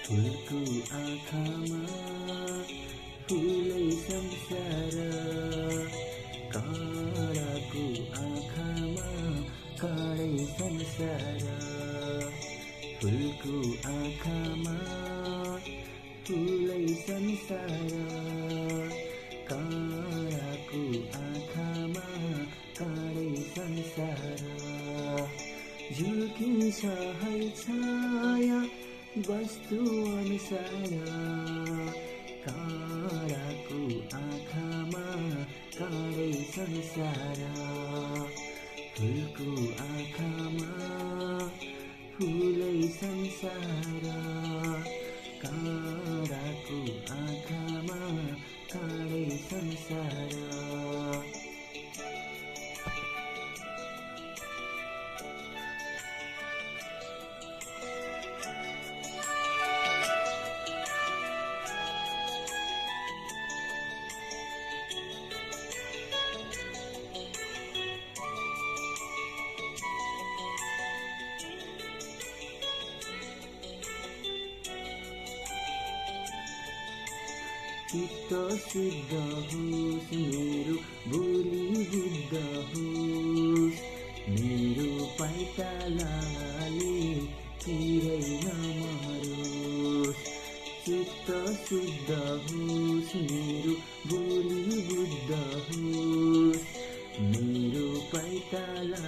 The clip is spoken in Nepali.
फुलको आँखामा फुलै संसार, काँडाको आँखामा काँडै संसार। फुलको आँखामा फुलै संसार, काँडाको आँखामा काँडै संसार। झुल्किन्छ है छाया वस्तु अनुसार, काँडाको आँखामा काँडै संसार। फुलको आँखामा फुलै संसार, काँडाको आँखामा काँडै संसार। चित्त शुद्ध होस् मेरो बोली बुद्ध होस्, मेरो पाइतालाले चिरै नमरोस्। चित्त शुद्ध होस् मेरो बोली बुद्ध होस्, मेरो पाइताला